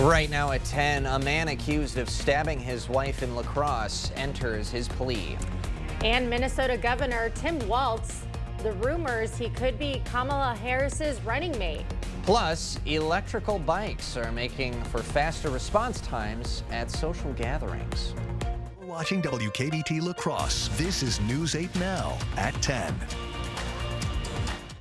Right now at 10, a man accused of stabbing his wife in La Crosse enters his plea. And Minnesota Governor Tim Walz, the rumors he could be Kamala Harris's running mate. Plus, electrical bikes are making for faster response times at social gatherings. Watching WKBT La Crosse, this is News 8 Now at 10.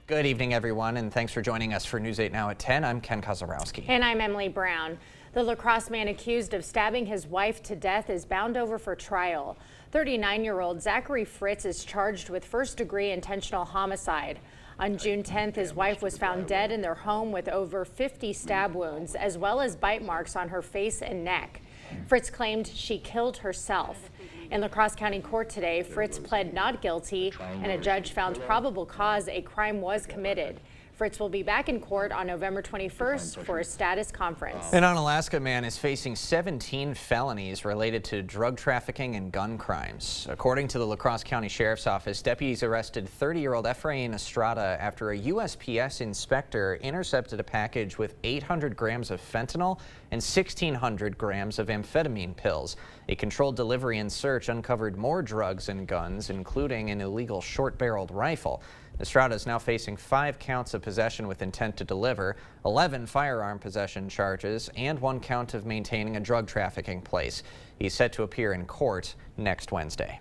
Good evening, everyone, and thanks for joining us for News 8 Now at 10. I'm Ken Kozarowski. And I'm Emily Brown. The La Crosse man accused of stabbing his wife to death is bound over for trial. 39-year-old Zachary Fritz is charged with first-degree intentional homicide. On June 10th, his wife was found dead in their home with over 50 stab wounds, as well as bite marks on her face and neck. Fritz claimed she killed herself. In La Crosse County Court today, Fritz pled not guilty, and a judge found probable cause a crime was committed. Fritz will be back in court on November 21st for a status conference. An Unalaska man is facing 17 felonies related to drug trafficking and gun crimes. According to the La Crosse County Sheriff's Office, deputies arrested 30-year-old Efrain Estrada after a USPS inspector intercepted a package with 800 grams of fentanyl and 1,600 grams of amphetamine pills. A controlled delivery and search uncovered more drugs and guns, including an illegal short-barreled rifle. Estrada is now facing 5 counts of possession with intent to deliver, 11 firearm possession charges, and 1 count of maintaining a drug trafficking place. He's set to appear in court next Wednesday.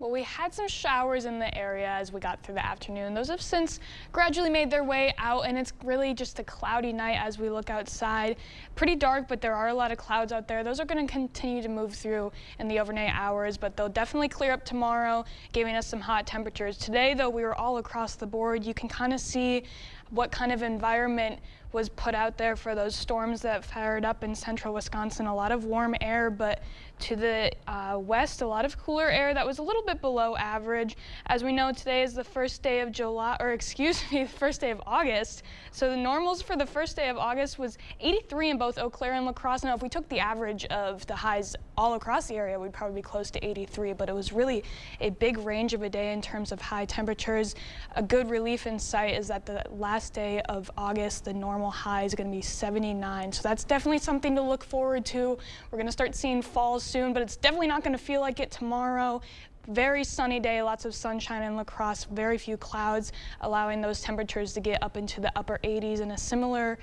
Well, we had some showers in the area as we got through the afternoon. Those have since gradually made their way out, and it's really just a cloudy night as we look outside. Pretty dark, but there are a lot of clouds out there. Those are going to continue to move through in the overnight hours, but they'll definitely clear up tomorrow, giving us some hot temperatures. Today, though, we were all across the board. You can kind of see what kind of environment was put out there for those storms that fired up in central Wisconsin. A lot of warm air, but to the west, a lot of cooler air that was a little bit below average. As we know, today is the first day of the first day of August. So the normals for the first day of August was 83 in both Eau Claire and La Crosse. Now, if we took the average of the highs all across the area, we'd probably be close to 83, but it was really a big range of a day in terms of high temperatures. A good relief in sight is that the last day of August, the normal high is going to be 79. So that's definitely something to look forward to. We're going to start seeing falls soon, but it's definitely not going to feel like it tomorrow. Very sunny day, lots of sunshine in La Crosse, very few clouds, allowing those temperatures to get up into the upper 80s, and a similar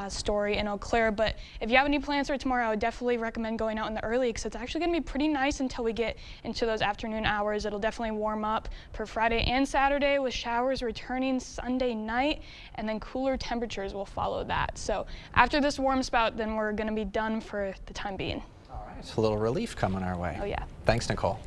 story in Eau Claire. But if you have any plans for tomorrow, I would definitely recommend going out in the early, because it's actually going to be pretty nice until we get into those afternoon hours. It'll definitely warm up for Friday and Saturday, with showers returning Sunday night, and then cooler temperatures will follow that. So after this warm spout, then we're going to be done for the time being. All right, it's a little relief coming our way. Oh yeah. Thanks, Nicole.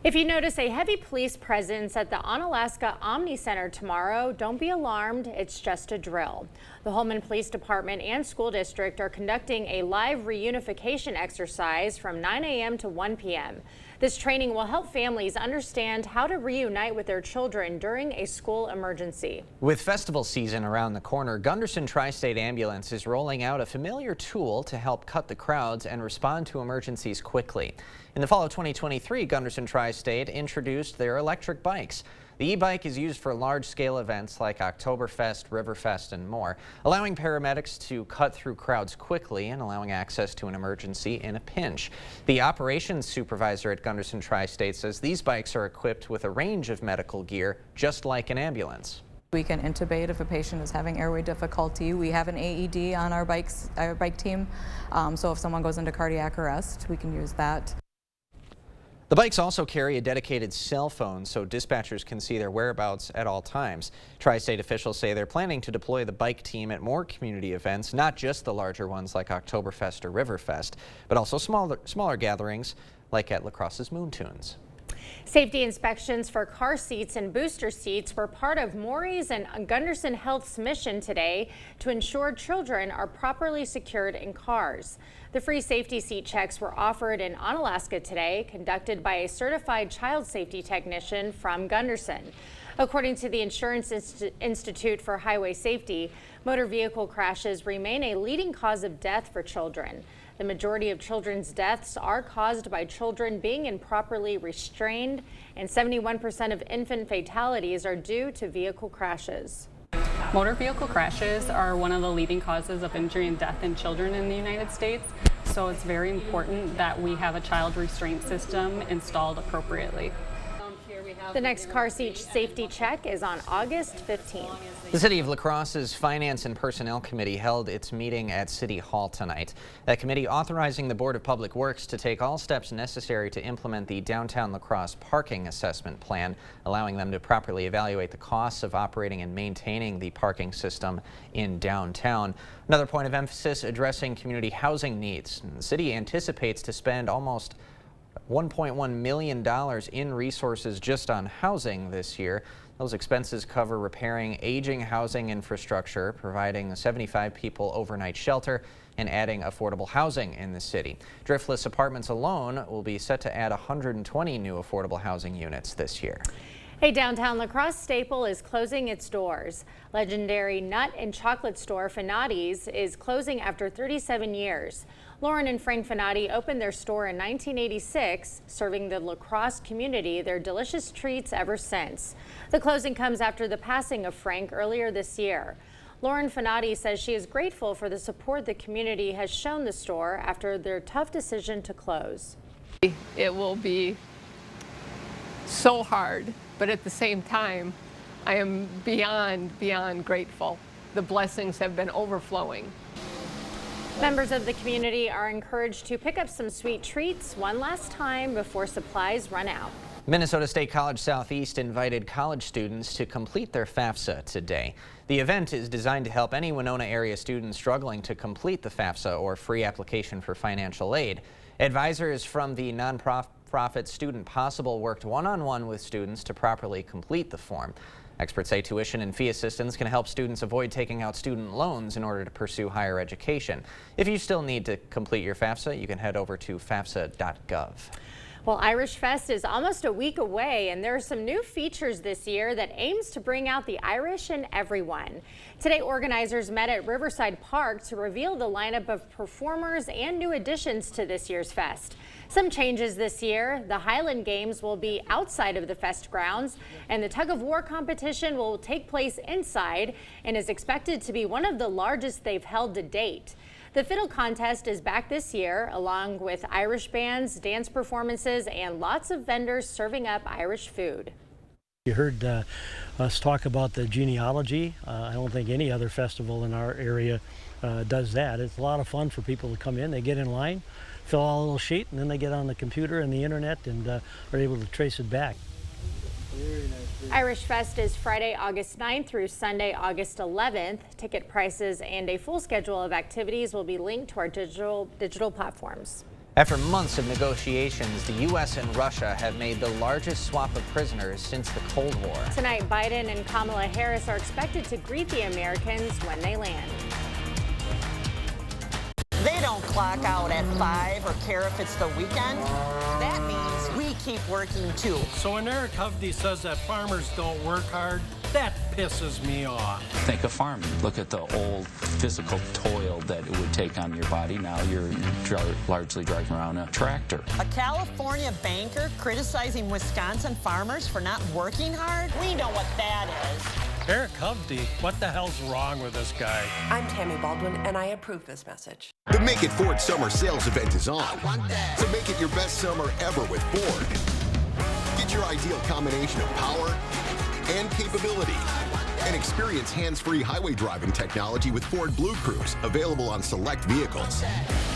If you notice a heavy police presence at the Onalaska Omni Center tomorrow, don't be alarmed, it's just a drill. The Holmen Police Department and School District are conducting a live reunification exercise from 9 a.m. to 1 p.m. This training will help families understand how to reunite with their children during a school emergency. With festival season around the corner, Gunderson Tri-State Ambulance is rolling out a familiar tool to help cut the crowds and respond to emergencies quickly. In the fall of 2023, Gunderson Tri-State introduced their electric bikes. The e-bike is used for large-scale events like Oktoberfest, Riverfest, and more, allowing paramedics to cut through crowds quickly and allowing access to an emergency in a pinch. The operations supervisor at Gunderson Tri-State says these bikes are equipped with a range of medical gear, just like an ambulance. We can intubate if a patient is having airway difficulty. We have an AED on our bike team, so if someone goes into cardiac arrest, we can use that. The bikes also carry a dedicated cell phone so dispatchers can see their whereabouts at all times. Tri-State officials say they're planning to deploy the bike team at more community events, not just the larger ones like Oktoberfest or Riverfest, but also smaller gatherings like at La Crosse's Moon Tunes. Safety inspections for car seats and booster seats were part of Maury's and Gunderson Health's mission today to ensure children are properly secured in cars. The free safety seat checks were offered in Onalaska today, conducted by a certified child safety technician from Gunderson. According to the Insurance Institute for Highway Safety, motor vehicle crashes remain a leading cause of death for children. The majority of children's deaths are caused by children being improperly restrained, and 71% of infant fatalities are due to vehicle crashes. Motor vehicle crashes are one of the leading causes of injury and death in children in the United States, so it's very important that we have a child restraint system installed appropriately. The next car seat safety check is on August 15th. The City of La Crosse's Finance and Personnel Committee held its meeting at City Hall tonight. That committee authorizing the Board of Public Works to take all steps necessary to implement the Downtown La Crosse Parking Assessment Plan, allowing them to properly evaluate the costs of operating and maintaining the parking system in downtown. Another point of emphasis, addressing community housing needs. The city anticipates to spend almost $1.1 million in resources just on housing this year. Those expenses cover repairing aging housing infrastructure, providing 75 people overnight shelter, and adding affordable housing in the city. Driftless Apartments alone will be set to add 120 new affordable housing units this year. A downtown La Crosse staple is closing its doors. Legendary nut and chocolate store Finati's is closing after 37 years. Lauren and Frank Finati opened their store in 1986, serving the La Crosse community their delicious treats ever since. The closing comes after the passing of Frank earlier this year. Lauren Finati says she is grateful for the support the community has shown the store after their tough decision to close. It will be so hard, but at the same time, I am beyond grateful. The blessings have been overflowing. Members of the community are encouraged to pick up some sweet treats one last time before supplies run out. Minnesota State College Southeast invited college students to complete their FAFSA today. The event is designed to help any Winona area students struggling to complete the FAFSA or free application for financial aid. Advisors from the nonprofit Student Possible worked one-on-one with students to properly complete the form. Experts say tuition and fee assistance can help students avoid taking out student loans in order to pursue higher education. If you still need to complete your FAFSA, you can head over to fafsa.gov. Well, Irish Fest is almost a week away, and there are some new features this year that aims to bring out the Irish in everyone. Today, organizers met at Riverside Park to reveal the lineup of performers and new additions to this year's fest. Some changes this year: the Highland Games will be outside of the fest grounds, and the tug of war competition will take place inside and is expected to be one of the largest they've held to date. The fiddle contest is back this year, along with Irish bands, dance performances, and lots of vendors serving up Irish food. You heard us talk about the genealogy. I don't think any other festival in our area does that. It's a lot of fun for people to come in. They get in line, fill out a little sheet, and then they get on the computer and the internet and are able to trace it back. Irish Fest is Friday, August 9th through Sunday, August 11th. Ticket prices and a full schedule of activities will be linked to our digital platforms. After months of negotiations, the U.S. and Russia have made the largest swap of prisoners since the Cold War. Tonight, Biden and Kamala Harris are expected to greet the Americans when they land. They don't clock out at 5 or care if it's the weekend. That means we keep working too. So when Eric Hovde says that farmers don't work hard, that pisses me off. Think of farming. Look at the old physical toil that it would take on your body. Now you're largely driving around a tractor. A California banker criticizing Wisconsin farmers for not working hard? We know what that is. Eric Hovde, what the hell's wrong with this guy? I'm Tammy Baldwin, and I approve this message. The Make It Ford Summer Sales Event is on. So make it your best summer ever with Ford. Get your ideal combination of power and capability. And experience hands-free highway driving technology with Ford Blue Cruise, available on select vehicles.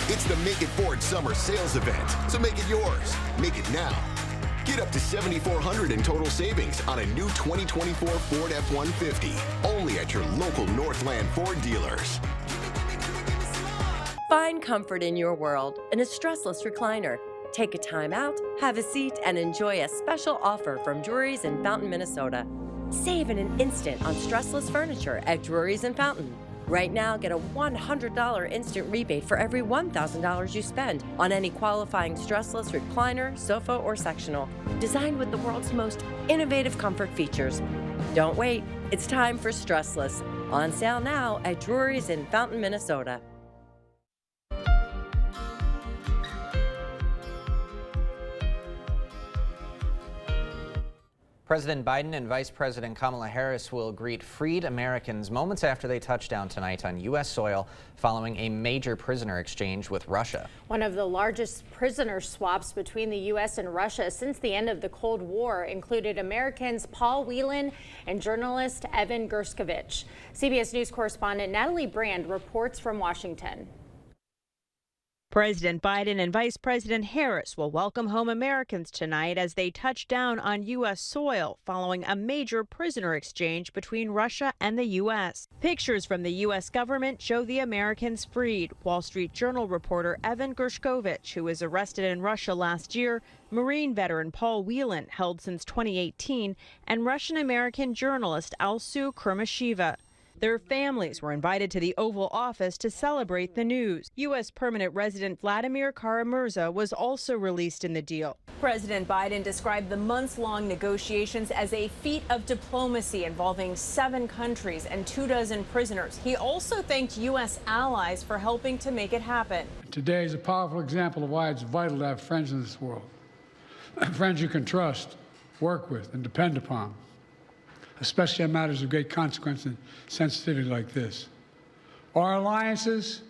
It's the Make It Ford Summer Sales Event, so make it yours. Make it now. Get up to $7,400 in total savings on a new 2024 Ford F-150, only at your local Northland Ford dealers. Find comfort in your world in a stressless recliner. Take a time out, have a seat, and enjoy a special offer from Drury's in Fountain, Minnesota. Save in an instant on stressless furniture at Drury's in Fountain. Right now, get a $100 instant rebate for every $1,000 you spend on any qualifying stressless recliner, sofa, or sectional, designed with the world's most innovative comfort features. Don't wait. It's time for Stressless. On sale now at Drury's in Fountain, Minnesota. President Biden and Vice President Kamala Harris will greet freed Americans moments after they touch down tonight on U.S. soil following a major prisoner exchange with Russia. One of the largest prisoner swaps between the U.S. and Russia since the end of the Cold War included Americans Paul Whelan and journalist Evan Gershkovich. CBS News correspondent Natalie Brand reports from Washington. President Biden and Vice President Harris will welcome home Americans tonight as they touch down on U.S. soil following a major prisoner exchange between Russia and the U.S. Pictures from the U.S. government show the Americans freed. Wall Street Journal reporter Evan Gershkovich, who was arrested in Russia last year, Marine veteran Paul Whelan, held since 2018, and Russian-American journalist Alsu Kurmashiva. Their families were invited to the Oval Office to celebrate the news. U.S. permanent resident Vladimir Kara-Murza was also released in the deal. President Biden described the months-long negotiations as a feat of diplomacy involving 7 countries and 24 prisoners. He also thanked U.S. allies for helping to make it happen. Today is a powerful example of why it's vital to have friends in this world. Friends you can trust, work with, and depend upon, especially on matters of great consequence and sensitivity like this. Our alliances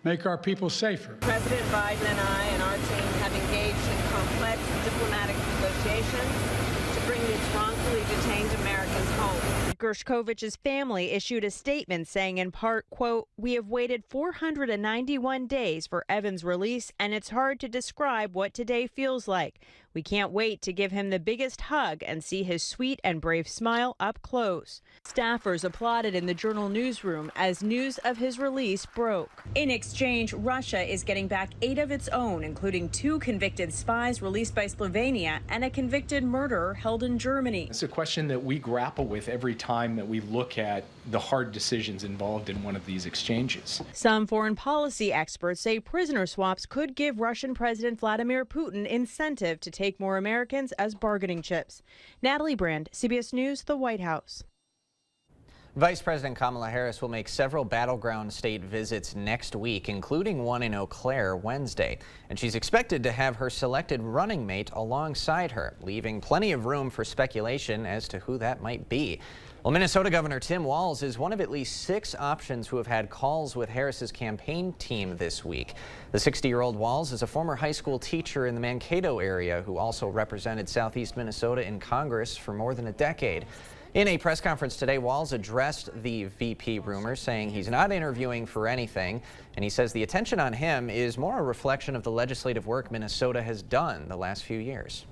make our people safer. President Biden and I and our team have engaged in complex diplomatic negotiations to bring these wrongfully detained Americans home. Gershkovich's family issued a statement saying in part, quote, "We have waited 491 days for Evan's release, and it's hard to describe what today feels like. We can't wait to give him the biggest hug and see his sweet and brave smile up close." Staffers applauded in the Journal newsroom as news of his release broke. In exchange, Russia is getting back 8 of its own, including 2 convicted spies released by Slovenia and a convicted murderer held in Germany. It's a question that we grapple with every time that we look at the hard decisions involved in one of these exchanges. Some foreign policy experts say prisoner swaps could give Russian President Vladimir Putin incentive to take more Americans as bargaining chips. Natalie Brand, CBS News, the White House. Vice President Kamala Harris will make several battleground state visits next week, including one in Eau Claire Wednesday. And she's expected to have her selected running mate alongside her, leaving plenty of room for speculation as to who that might be. Well, Minnesota Governor Tim Walz is one of at least 6 options who have had calls with Harris's campaign team this week. The 60-year-old Walz is a former high school teacher in the Mankato area who also represented Southeast Minnesota in Congress for more than a decade. In a press conference today, Walz addressed the VP rumors, saying he's not interviewing for anything, and he says the attention on him is more a reflection of the legislative work Minnesota has done the last few years.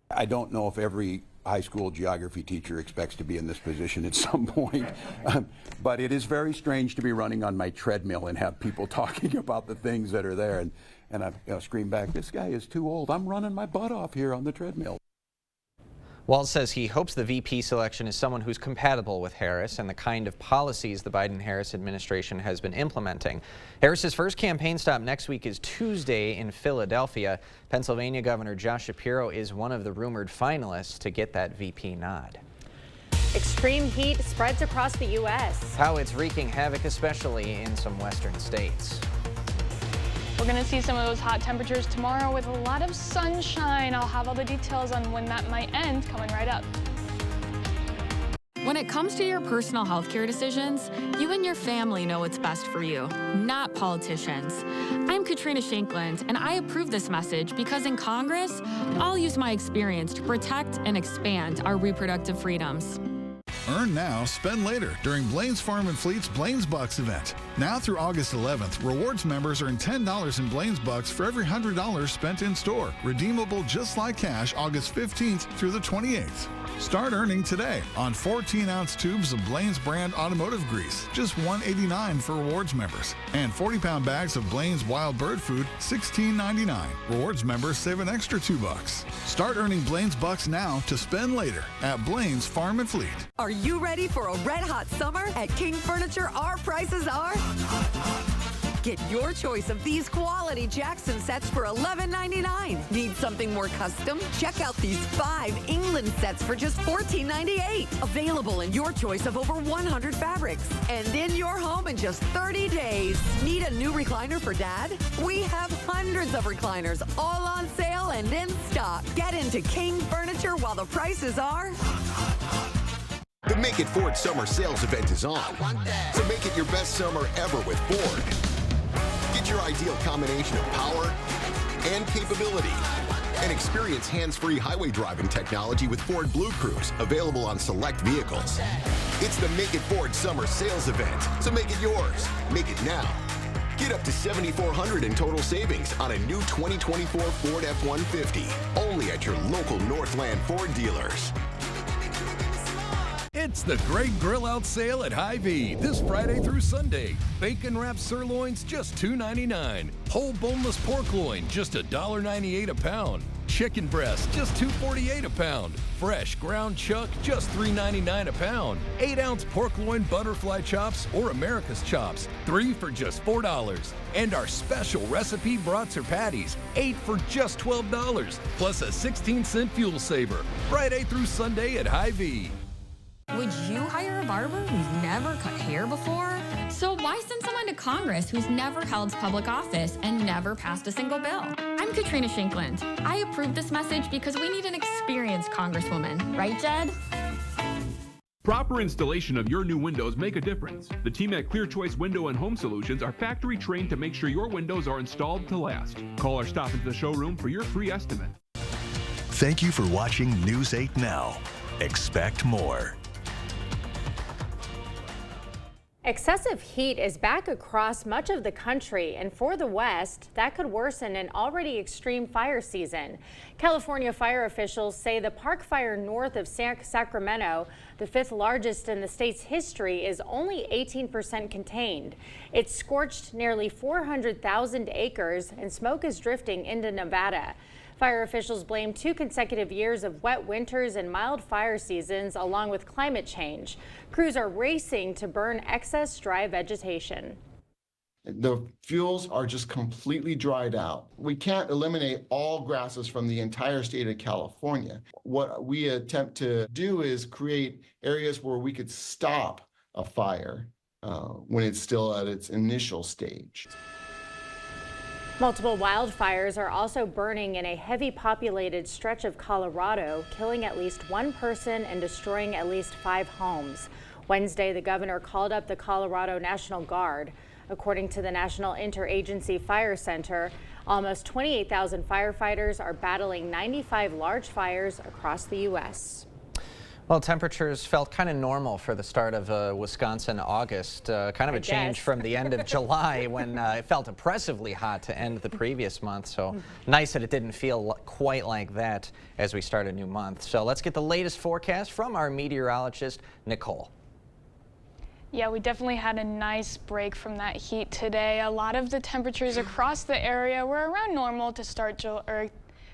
I don't know if every high school geography teacher expects to be in this position at some point, but it is very strange to be running on my treadmill and have people talking about the things that are there, and I scream back, "This guy is too old. I'm running my butt off here on the treadmill." Walz says he hopes the VP selection is someone who's compatible with Harris and the kind of policies the Biden-Harris administration has been implementing. Harris's first campaign stop next week is Tuesday in Philadelphia. Pennsylvania Governor Josh Shapiro is one of the rumored finalists to get that VP nod. Extreme heat spreads across the U.S. How it's wreaking havoc, especially in some western states. We're going to see some of those hot temperatures tomorrow with a lot of sunshine. I'll have all the details on when that might end coming right up. When it comes to your personal healthcare decisions, you and your family know what's best for you, not politicians. I'm Katrina Shankland, and I approve this message because in Congress, I'll use my experience to protect and expand our reproductive freedoms. Earn now, spend later during Blain's Farm and Fleet's Blain's Bucks event. Now through August 11th, rewards members earn $10 in Blain's Bucks for every $100 spent in store. Redeemable just like cash August 15th through the 28th. Start earning today on 14-ounce tubes of Blain's brand automotive grease, just $1.89 for rewards members. And 40-pound bags of Blain's wild bird food, $16.99. Rewards members save an extra $2. Start earning Blain's Bucks now to spend later at Blain's Farm and Fleet. Are you ready for a red-hot summer? At King Furniture, our prices are Get your choice of these quality Jackson sets for $11.99. Need something more custom? Check out these 5 England sets for just $14.98. Available in your choice of over 100 fabrics. And in your home in just 30 days. Need a new recliner for Dad? We have hundreds of recliners all on sale and in stock. Get into King Furniture while the prices are... The Make It Ford Summer Sales Event is on. So make it your best summer ever with Ford. Get your ideal combination of power and capability. And experience hands-free highway driving technology with Ford Blue Cruise, available on select vehicles. It's the Make It Ford Summer Sales Event, so make it yours. Make it now. Get up to $7,400 in total savings on a new 2024 Ford F-150, only at your local Northland Ford dealers. It's the Great Grill Out Sale at Hy-Vee this Friday through Sunday. Bacon wrapped sirloins just $2.99. Whole boneless pork loin just $1.98 a pound. Chicken breast just $2.48 a pound. Fresh ground chuck just $3.99 a pound. 8-ounce pork loin butterfly chops or America's chops, 3 for just $4. And our special recipe brats or patties, 8 for just $12, plus a 16-cent fuel saver. Friday through Sunday at Hy-Vee. Would you hire a barber who's never cut hair before? So why send someone to Congress who's never held public office and never passed a single bill? I'm Katrina Shankland. I approve this message because we need an experienced Congresswoman. Right, Jed? Proper installation of your new windows make a difference. The team at Clear Choice Window and Home Solutions are factory trained to make sure your windows are installed to last. Call or stop into the showroom for your free estimate. Thank you for watching News 8 Now. Expect more. Excessive heat is back across much of the country, and for the West, that could worsen an already extreme fire season. California fire officials say the Park Fire north of Sacramento, the 5th largest in the state's history, is only 18% contained. It scorched nearly 400,000 acres, and smoke is drifting into Nevada. Fire officials blame 2 consecutive years of wet winters and mild fire seasons, along with climate change. Crews are racing to burn excess dry vegetation. The fuels are just completely dried out. We can't eliminate all grasses from the entire state of California. What we attempt to do is create areas where we could stop a fire when it's still at its initial stage. Multiple wildfires are also burning in a heavy populated stretch of Colorado, killing at least 1 person and destroying at least 5 homes. Wednesday, the governor called up the Colorado National Guard. According to the National Interagency Fire Center, almost 28,000 firefighters are battling 95 large fires across the U.S. Well, temperatures felt kind of normal for the start of Wisconsin August, kind of a change from the end of July when it felt oppressively hot to end the previous month. So nice that it didn't feel quite like that as we start a new month. So let's get the latest forecast from our meteorologist, Nicole. Yeah, we definitely had a nice break from that heat today. A lot of the temperatures across the area were around normal to start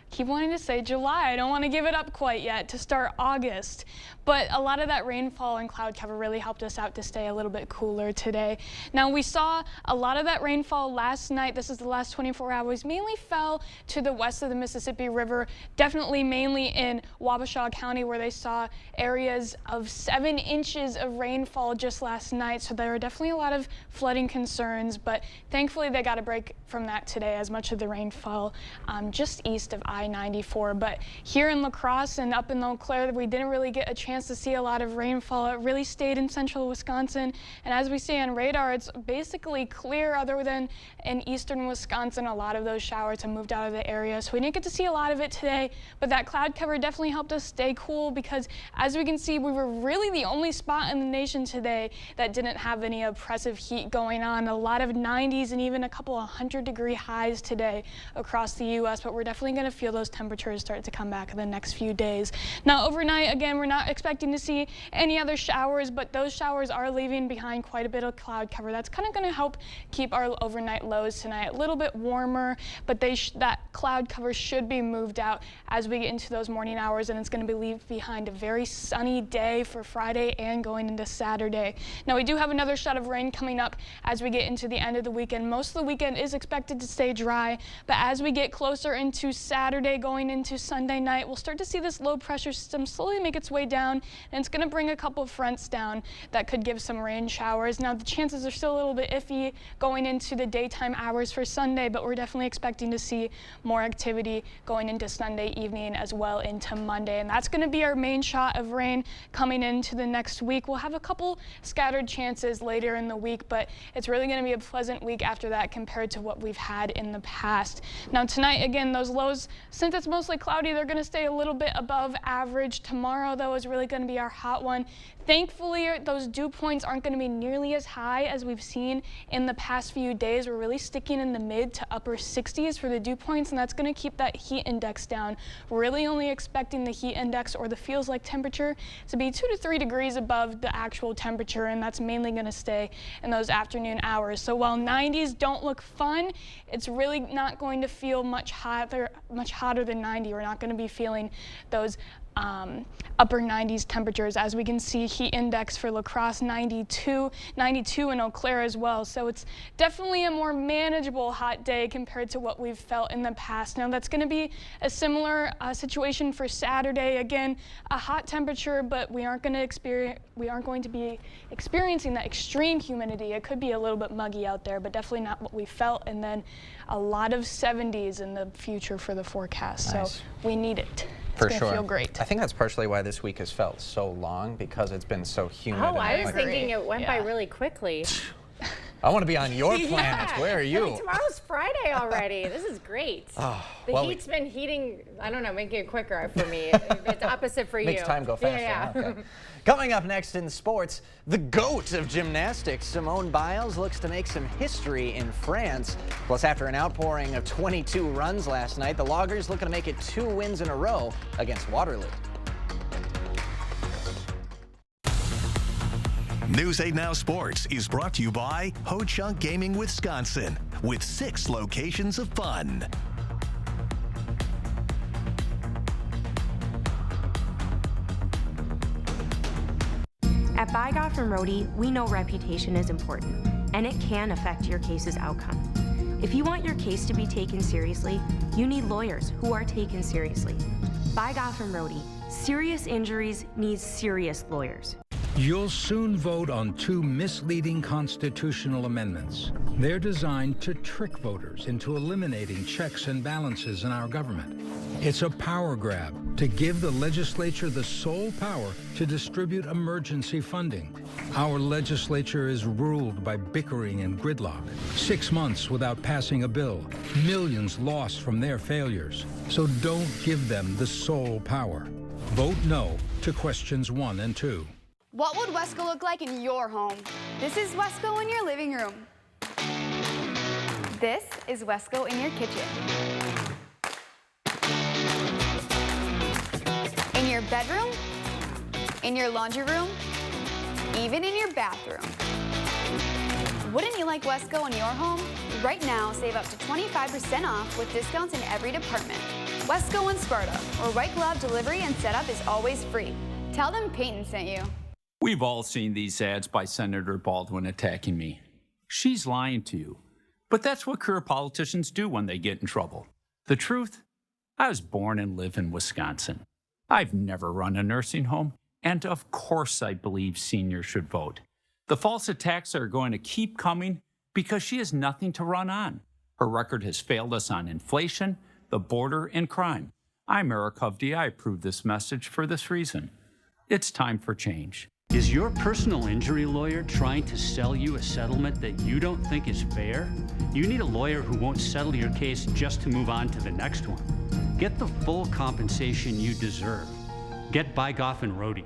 keep wanting to say July. I don't want to give it up quite yet, to start August. But a lot of that rainfall and cloud cover really helped us out to stay a little bit cooler today. Now, we saw a lot of that rainfall last night. This is the last 24 hours. Mainly fell to the west of the Mississippi River, definitely mainly in Wabasha County, where they saw areas of 7 inches of rainfall just last night. So there were definitely a lot of flooding concerns, but thankfully they got a break from that today, as much of the rainfall just east of I-94. But here in La Crosse and up in Eau Claire, we didn't really get a chance to see a lot of rainfall. It really stayed in central Wisconsin, and as we see on radar, it's basically clear other than in eastern Wisconsin. A lot of those showers have moved out of the area, so we didn't get to see a lot of it today, but that cloud cover definitely helped us stay cool, because as we can see, we were really the only spot in the nation today that didn't have any oppressive heat going on. A lot of 90s and even a couple of 100-degree highs today across the U.S., but we're definitely going to feel feel those temperatures start to come back in the next few days. Now overnight, again, we're not expecting to see any other showers, but those showers are leaving behind quite a bit of cloud cover. That's kind of going to help keep our overnight lows tonight a little bit warmer, but that cloud cover should be moved out as we get into those morning hours, and it's going to be leave behind a very sunny day for Friday and going into Saturday. Now we do have another shot of rain coming up as we get into the end of the weekend. Most of the weekend is expected to stay dry, but as we get closer into Saturday going into Sunday night, we'll start to see this low pressure system slowly make its way down, and it's going to bring a couple of fronts down that could give some rain showers. Now the chances are still a little bit iffy going into the daytime hours for Sunday, but we're definitely expecting to see more activity going into Sunday evening as well into Monday, and that's going to be our main shot of rain coming into the next week. We'll have a couple scattered chances later in the week, but it's really going to be a pleasant week after that compared to what we've had in the past. Now tonight, again, those lows, since it's mostly cloudy, they're going to stay a little bit above average. Tomorrow, though, is really going to be our hot one. Thankfully, those dew points aren't going to be nearly as high as we've seen in the past few days. We're really sticking in the mid to upper 60s for the dew points, and that's going to keep that heat index down. We're really only expecting the heat index, or the feels like temperature, to be 2 to 3 degrees above the actual temperature, and that's mainly going to stay in those afternoon hours. So while 90s don't look fun, it's really not going to feel much hotter than 90. We're not going to be feeling those upper 90s temperatures. As we can see, heat index for La Crosse 92 in Eau Claire as well. So it's definitely a more manageable hot day compared to what we've felt in the past. Now that's going to be a similar situation for Saturday. Again, a hot temperature, but we aren't going to be experiencing that extreme humidity. It could be a little bit muggy out there, but definitely not what we felt. And then a lot of 70s in the future for the forecast. Nice. So we need it. For It's gonna sure. feel great. I think that's partially why this week has felt so long, because it's been so humid. Oh, and I was like- thinking it went by really quickly. I want to be on your planet. Yeah. Where are you? I mean, tomorrow's Friday already. This is great. Oh, The well, heat's been heating, I don't know, making it quicker for me. It's opposite for you. Makes time go faster. Yeah. Okay. Coming up next in sports, the GOAT of gymnastics, Simone Biles, looks to make some history in France. Plus, after an outpouring of 22 runs last night, the Loggers looking to make it 2 wins in a row against Waterloo. News 8 Now Sports is brought to you by Ho Chunk Gaming Wisconsin, with 6 locations of fun. At Bygoff and Rohde, we know reputation is important, and it can affect your case's outcome. If you want your case to be taken seriously, you need lawyers who are taken seriously. Bygoff and Rohde, serious injuries need serious lawyers. You'll soon vote on 2 misleading constitutional amendments. They're designed to trick voters into eliminating checks and balances in our government. It's a power grab to give the legislature the sole power to distribute emergency funding. Our legislature is ruled by bickering and gridlock. 6 months without passing a bill. Millions lost from their failures. So don't give them the sole power. Vote no to questions 1 and 2. What would Wesco look like in your home? This is Wesco in your living room. This is Wesco in your kitchen. In your bedroom, in your laundry room, even in your bathroom. Wouldn't you like Wesco in your home? Right now, save up to 25% off with discounts in every department. Wesco in Sparta, where white glove delivery and setup is always free. Tell them Peyton sent you. We've all seen these ads by Senator Baldwin attacking me. She's lying to you. But that's what career politicians do when they get in trouble. The truth? I was born and live in Wisconsin. I've never run a nursing home, and of course I believe seniors should vote. The false attacks are going to keep coming because she has nothing to run on. Her record has failed us on inflation, the border, and crime. I'm Eric Hovde. I approve this message for this reason. It's time for change. Is your personal injury lawyer trying to sell you a settlement that you don't think is fair? You need a lawyer who won't settle your case just to move on to the next one. Get the full compensation you deserve. Get Bygoff and Rohde.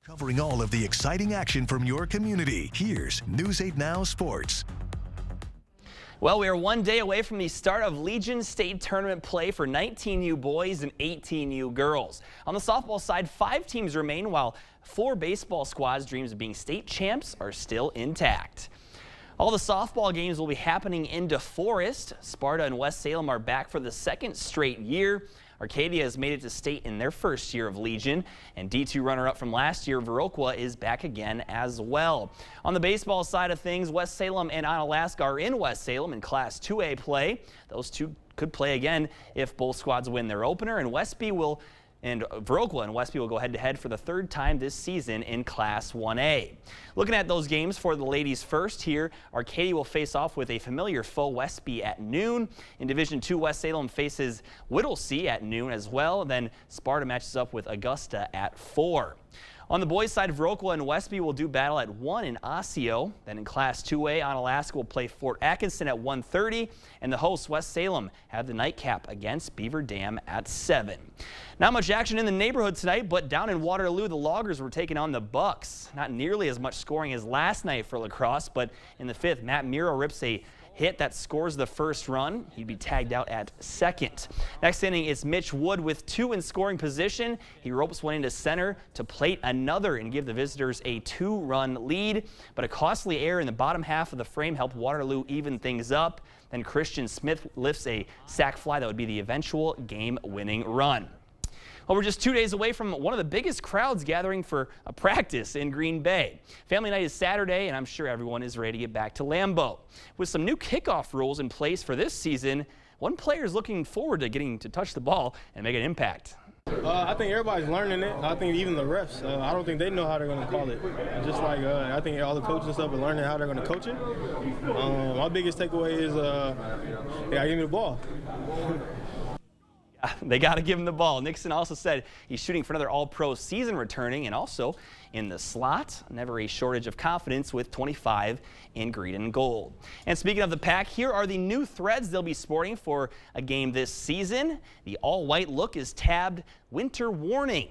Covering all of the exciting action from your community, here's News 8 Now Sports. Well, we are one day away from the start of Legion State Tournament play for 19U boys and 18U girls. On the softball side, 5 teams remain, while 4 baseball squads' dreams of being state champs are still intact. All the softball games will be happening in DeForest. Sparta and West Salem are back for the 2nd straight year. Arcadia has made it to state in their first year of Legion, and D2 runner-up from last year, Viroqua, is back again as well. On the baseball side of things, West Salem and Onalaska are in West Salem in Class 2A play. Those two could play again if both squads win their opener, and Viroqua and Westby will go head-to-head for the 3rd time this season in Class 1A. Looking at those games for the ladies first here, Arcadia will face off with a familiar foe, Westby, at noon. In Division II, West Salem faces Whittlesea at noon as well. Then Sparta matches up with Augusta at 4. On the boys' side, Viroqua and Westby will do battle at 1 in Osseo. Then in Class 2A, Onalaska will play Fort Atkinson at 1:30, and the hosts, West Salem, have the nightcap against Beaver Dam at 7. Not much action in the neighborhood tonight, but down in Waterloo, the Loggers were taking on the Bucks. Not nearly as much scoring as last night for lacrosse, but in the 5th, Matt Miro rips a hit that scores the first run. He'd be tagged out at 2nd. Next inning, it's Mitch Wood with 2 in scoring position. He ropes one into center to plate another and give the visitors a 2-run lead. But a costly error in the bottom half of the frame helped Waterloo even things up. Then Christian Smith lifts a sac fly that would be the eventual game-winning run. Well, we're just 2 days away from one of the biggest crowds gathering for a practice in Green Bay. Family night is Saturday, and I'm sure everyone is ready to get back to Lambeau. With some new kickoff rules in place for this season, one player is looking forward to getting to touch the ball and make an impact. I think everybody's learning it. I think even the refs, I don't think they know how they're going to call it. Just like I think all the coaches and stuff are learning how they're going to coach it. My biggest takeaway is they got to give me the ball. They got to give him the ball. Nixon also said he's shooting for another All-Pro season returning, and also in the slot, never a shortage of confidence with 25 in green and gold. And speaking of the pack, here are the new threads they'll be sporting for a game this season. The all-white look is tabbed Winter Warning.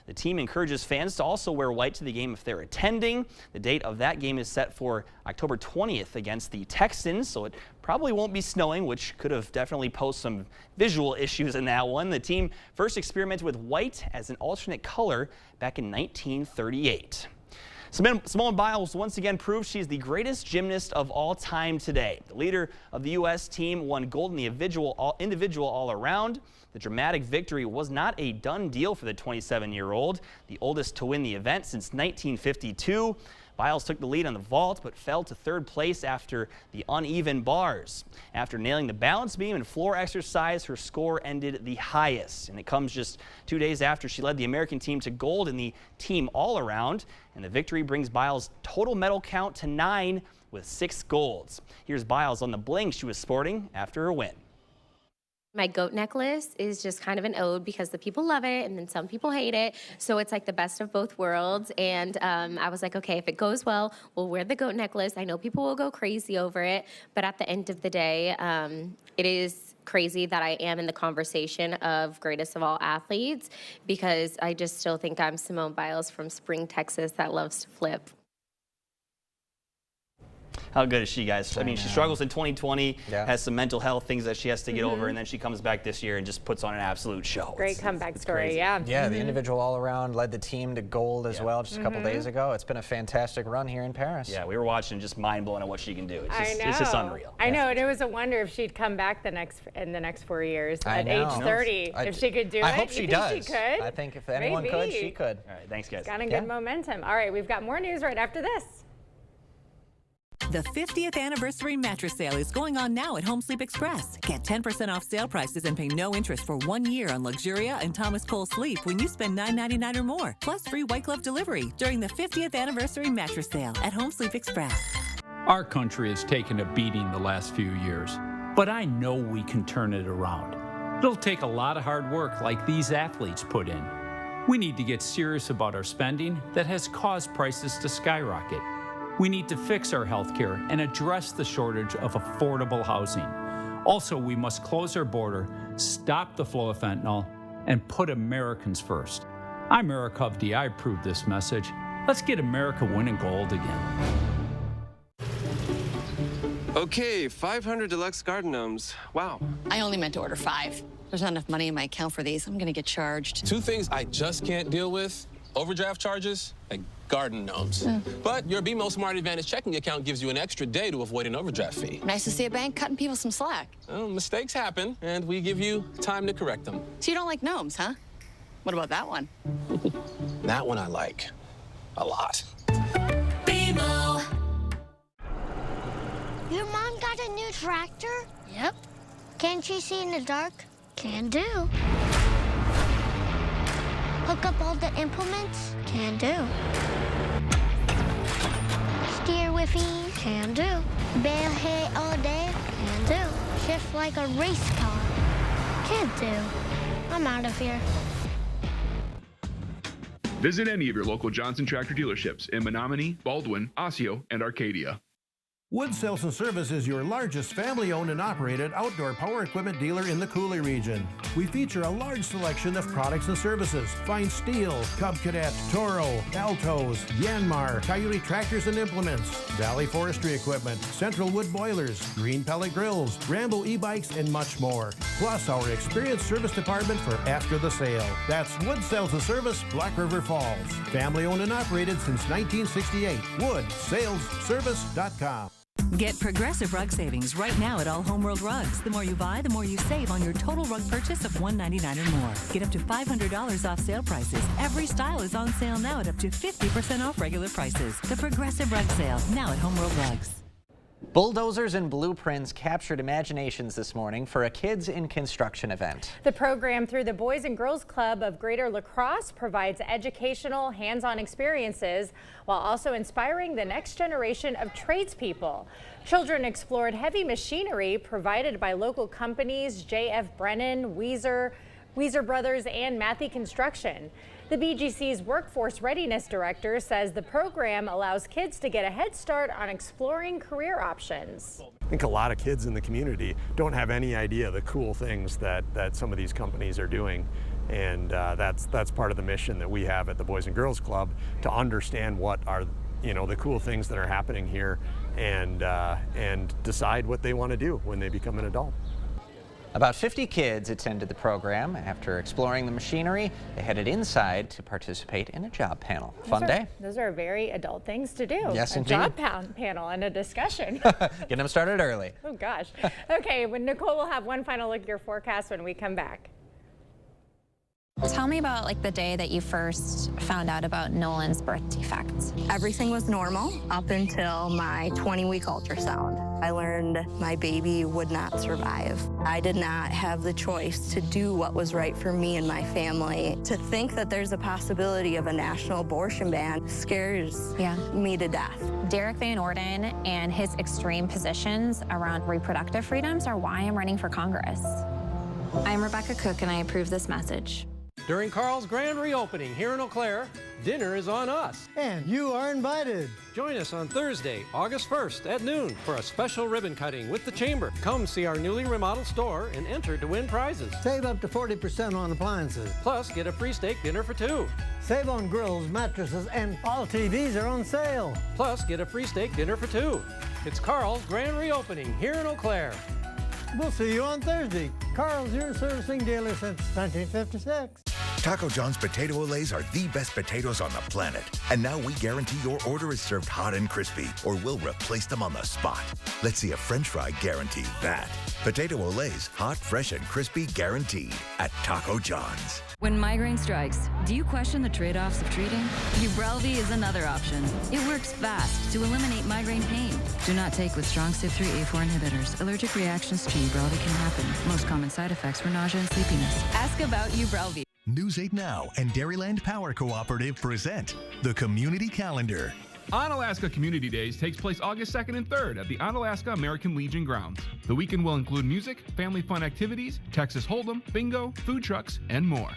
The team encourages fans to also wear white to the game if they're attending. The date of that game is set for October 20th against the Texans, so it probably won't be snowing, which could have definitely posed some visual issues in that one. The team first experimented with white as an alternate color back in 1938. Simone Biles once again proved she's the greatest gymnast of all time today. The leader of the U.S. team won gold in the individual all-around. The dramatic victory was not a done deal for the 27-year-old, the oldest to win the event since 1952. Biles took the lead on the vault, but fell to 3rd place after the uneven bars. After nailing the balance beam and floor exercise, her score ended the highest. And it comes just 2 days after she led the American team to gold in the team all-around. And the victory brings Biles' total medal count to 9 with 6 golds. Here's Biles on the bling she was sporting after her win. My goat necklace is just kind of an ode because the people love it and then some people hate it. So it's like the best of both worlds. And I was like, okay, if it goes well, we'll wear the goat necklace. I know people will go crazy over it. But at the end of the day, it is crazy that I am in the conversation of greatest of all athletes because I just still think I'm Simone Biles from Spring, Texas that loves to flip. How good is she, guys? I mean, she struggles in 2020, has some mental health things that she has to get over, and then she comes back this year and just puts on an absolute show. Great comeback story, crazy. yeah. Yeah, the individual all-around led the team to gold as well just a couple days ago. It's been a fantastic run here in Paris. Yeah, we were watching, just mind-blowing at what she can do. It's just unreal. I know, and it was a wonder if she'd come back in the next 4 years at age 30. If she could do it. I hope she does. She could? I think if anyone could, she could. All right, thanks, guys. Got a good momentum. All right, we've got more news right after this. The 50th anniversary mattress sale is going on now at Home Sleep Express. Get 10% off sale prices and pay no interest for 1 year on Luxuria and Thomas Cole Sleep when you spend $9.99 or more. Plus free white glove delivery during the 50th anniversary mattress sale at Home Sleep Express. Our country has taken a beating the last few years, but I know we can turn it around. It'll take a lot of hard work like these athletes put in. We need to get serious about our spending that has caused prices to skyrocket. We need to fix our healthcare and address the shortage of affordable housing. Also, we must close our border, stop the flow of fentanyl, and put Americans first. I'm Eric Hovde. I approve this message. Let's get America winning gold again. Okay, 500 deluxe garden gnomes. Wow. I only meant to order 5. There's not enough money in my account for these. I'm gonna get charged. 2 things I just can't deal with: overdraft charges and garden gnomes. But your BMO Smart Advantage checking account gives you an extra day to avoid an overdraft fee. Nice to see a bank cutting people some slack. Well, mistakes happen, and we give you time to correct them. So you don't like gnomes, huh? What about that one? That one I like a lot. BMO. Your mom got a new tractor? Yep. Can she see in the dark? Can do. Hook up all the implements? Can do. Steer with ease? Can do. Bale hay all day? Can do. Shift like a race car? Can do. I'm out of here. Visit any of your local Johnson Tractor dealerships in Menominee, Baldwin, Osseo, and Arcadia. Wood Sales and Service is your largest family-owned and operated outdoor power equipment dealer in the Coulee region. We feature a large selection of products and services. Find Steel, Cub Cadet, Toro, Altos, Yanmar, Coyote tractors and implements, Valley Forestry equipment, Central Wood boilers, Green Pellet grills, Rambo e-bikes, and much more. Plus our experienced service department for after the sale. That's Wood Sales and Service, Black River Falls. Family-owned and operated since 1968. WoodSalesService.com. Get Progressive Rug savings right now at all Homeworld rugs. The more you buy, the more you save on your total rug purchase of $199 or more. Get up to $500 off sale prices. Every style is on sale now at up to 50% off regular prices. The Progressive Rug Sale, now at Homeworld Rugs. Bulldozers and blueprints captured imaginations this morning for a Kids in Construction event. The program through the Boys and Girls Club of Greater La Crosse provides educational, hands-on experiences while also inspiring the next generation of tradespeople. Children explored heavy machinery provided by local companies J.F. Brennan, Weezer Brothers, and Matthey Construction. The BGC's Workforce Readiness Director says the program allows kids to get a head start on exploring career options. I think a lot of kids in the community don't have any idea the cool things that some of these companies are doing. And that's part of the mission that we have at the Boys and Girls Club, to understand what are the cool things that are happening here and decide what they want to do when they become an adult. About 50 kids attended the program. After exploring the machinery, they headed inside to participate in a job panel. Fun day. Those are very adult things to do. Yes, indeed. A job panel and a discussion. Get them started early. Oh, gosh. Okay, Nicole will have one final look at your forecast when we come back. Tell me about the day that you first found out about Nolan's birth defect. Everything was normal up until my 20-week ultrasound. I learned my baby would not survive. I did not have the choice to do what was right for me and my family. To think that there's a possibility of a national abortion ban scares me to death. Derek Van Orden and his extreme positions around reproductive freedoms are why I'm running for Congress. I'm Rebecca Cook, and I approve this message. During Carl's grand reopening here in Eau Claire, dinner is on us. And you are invited. Join us on Thursday, August 1st at noon for a special ribbon cutting with the Chamber. Come see our newly remodeled store and enter to win prizes. Save up to 40% on appliances. Plus, get a free steak dinner for 2. Save on grills, mattresses, and all TVs are on sale. Plus, get a free steak dinner for 2. It's Carl's grand reopening here in Eau Claire. We'll see you on Thursday. Carl's, your servicing dealer since 1956. Taco John's potato olays are the best potatoes on the planet. And now we guarantee your order is served hot and crispy, or we'll replace them on the spot. Let's see a French fry guarantee that. Potato olays, hot, fresh, and crispy guaranteed at Taco John's. When migraine strikes, do you question the trade-offs of treating? Ubrelvy is another option. It works fast to eliminate migraine pain. Do not take with strong CYP3A4 inhibitors. Allergic reactions to Ubrelvy can happen. Most common side effects were nausea and sleepiness. Ask about Ubrelvy. News 8 Now and Dairyland Power Cooperative present the Community Calendar. Onalaska Community Days takes place August 2nd and 3rd at the Onalaska American Legion grounds. The weekend will include music, family fun activities, Texas Hold'em, bingo, food trucks, and more.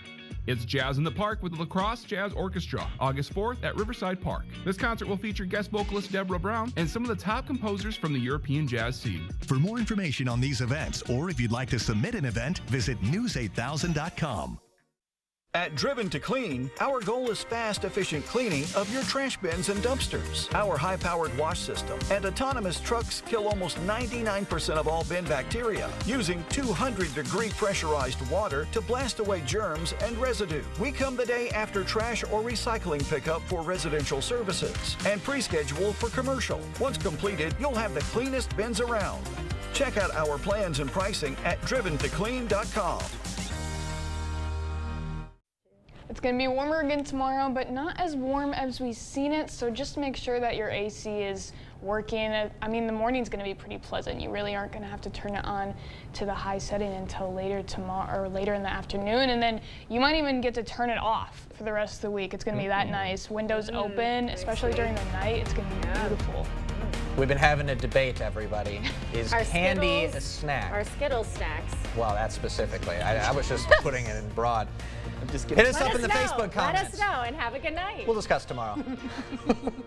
It's Jazz in the Park with the La Crosse Jazz Orchestra, August 4th at Riverside Park. This concert will feature guest vocalist Deborah Brown and some of the top composers from the European jazz scene. For more information on these events, or if you'd like to submit an event, visit news8000.com. At Driven to Clean, our goal is fast, efficient cleaning of your trash bins and dumpsters. Our high-powered wash system and autonomous trucks kill almost 99% of all bin bacteria, using 200-degree pressurized water to blast away germs and residue. We come the day after trash or recycling pickup for residential services and pre-schedule for commercial. Once completed, you'll have the cleanest bins around. Check out our plans and pricing at driventoclean.com. It's going to be warmer again tomorrow, but not as warm as we've seen it, so just make sure that your AC is working. I mean, the morning's going to be pretty pleasant. You really aren't going to have to turn it on to the high setting until later tomorrow or later in the afternoon, and then you might even get to turn it off for the rest of the week. It's going to be that nice. Windows open, especially during the night. It's going to be beautiful. We've been having a debate, everybody. Is candy a snack? Our Skittles snacks. Well, that specifically. I was just putting it in broad. I'm just kidding. Hit us up in the Facebook comments. Let us know and have a good night. We'll discuss tomorrow.